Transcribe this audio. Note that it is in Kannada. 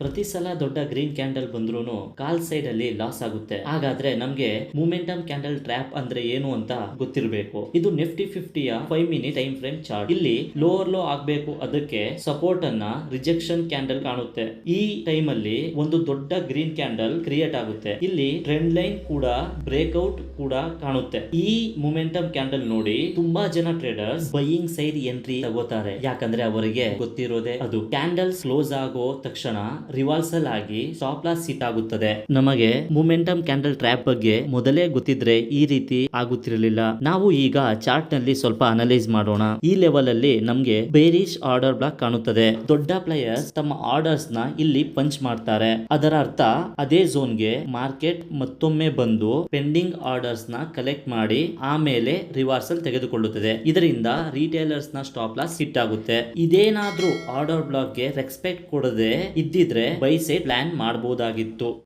ಪ್ರತಿ ಸಲ ದೊಡ್ಡ ಗ್ರೀನ್ ಕ್ಯಾಂಡಲ್ ಬಂದ್ರೂ ಕಾಲ್ ಸೈಡ್ ಅಲ್ಲಿ ಲಾಸ್ ಆಗುತ್ತೆ. ಹಾಗಾದ್ರೆ ನಮ್ಗೆ ಮೂಮೆಂಟಮ್ ಕ್ಯಾಂಡಲ್ ಟ್ರ್ಯಾಪ್ ಅಂದ್ರೆ ಏನು ಅಂತ ಗೊತ್ತಿರಬೇಕು. ಇದು ನಿಫ್ಟಿ 50ಯ 5 ಮಿನಿಟ್ ಟೈಮ್ ಫ್ರೇಮ್ ಚಾರ್ಟ್. ಇಲ್ಲಿ ಲೋವರ್ ಲೋ ಆಗ್ಬೇಕು, ಅದಕ್ಕೆ ಸಪೋರ್ಟ್ ಅನ್ನ ರಿಜೆಕ್ಷನ್ ಕ್ಯಾಂಡಲ್ ಕಾಣುತ್ತೆ. ಈ ಟೈಮ್ ಅಲ್ಲಿ ಒಂದು ದೊಡ್ಡ ಗ್ರೀನ್ ಕ್ಯಾಂಡಲ್ ಕ್ರಿಯೇಟ್ ಆಗುತ್ತೆ. ಇಲ್ಲಿ ಟ್ರೆಂಡ್ ಲೈನ್ ಕೂಡ ಬ್ರೇಕ್ಔಟ್ ಕೂಡ ಕಾಣುತ್ತೆ. ಈ ಮೂಮೆಂಟಮ್ ಕ್ಯಾಂಡಲ್ ನೋಡಿ ತುಂಬಾ ಜನ ಟ್ರೇಡರ್ಸ್ ಬೈಯಿಂಗ್ ಸೈಡ್ ಎಂಟ್ರಿ ತಗೋತಾರೆ. ಯಾಕಂದ್ರೆ ಅವರಿಗೆ ಗೊತ್ತಿರೋದೇ ಅದು. ಕ್ಯಾಂಡಲ್ ಕ್ಲೋಸ್ ಆಗೋ ತಕ್ಷಣ ರಿವರ್ಸಲ್ ಆಗಿ ಸ್ಟಾಪ್ ಲಾಸ್ ಹಿಟ್ ಆಗುತ್ತದೆ. ನಮಗೆ ಮೂಮೆಂಟಮ್ ಕ್ಯಾಂಡಲ್ ಟ್ರ್ಯಾಪ್ ಬಗ್ಗೆ ಮೊದಲೇ ಗೊತ್ತಿದ್ರೆ ಈ ರೀತಿ ಆಗುತ್ತಿರಲಿಲ್ಲ. ನಾವು ಈಗ ಚಾರ್ಟ್ ನಲ್ಲಿ ಸ್ವಲ್ಪ ಅನಲೈಸ್ ಮಾಡೋಣ. ಈ ಲೆವೆಲ್ ಅಲ್ಲಿ ನಮ್ಗೆ ಬೇರಿಶ್ ಆರ್ಡರ್ ಬ್ಲಾಕ್ ಕಾಣುತ್ತದೆ. ದೊಡ್ಡ ಪ್ಲೇಯರ್ಸ್ ತಮ್ಮ ಆರ್ಡರ್ಸ್ ನ ಇಲ್ಲಿ ಪಂಚ್ ಮಾಡ್ತಾರೆ. ಅದರ ಅರ್ಥ ಅದೇ ಝೋನ್ ಗೆ ಮಾರ್ಕೆಟ್ ಮತ್ತೊಮ್ಮೆ ಬಂದು ಪೆಂಡಿಂಗ್ ಆರ್ಡರ್ಸ್ ನ ಕಲೆಕ್ಟ್ ಮಾಡಿ ಆಮೇಲೆ ರಿವರ್ಸಲ್ ತೆಗೆದುಕೊಳ್ಳುತ್ತದೆ. ಇದರಿಂದ ರಿಟೇಲರ್ಸ್ ನ ಸ್ಟಾಪ್ ಲಾಸ್ ಹಿಟ್ ಆಗುತ್ತೆ. ಇದೇನಾದ್ರೂ ಆರ್ಡರ್ ಬ್ಲಾಕ್ ಗೆ ರೆಸ್ಪೆಕ್ಟ್ ಕೊಡದೆ ಇದ್ದಿದ್ರೆ ಬೈ ಸೈಡ್ ಪ್ಲಾನ್ ಮಾಡಬಹುದಾಗಿತ್ತು.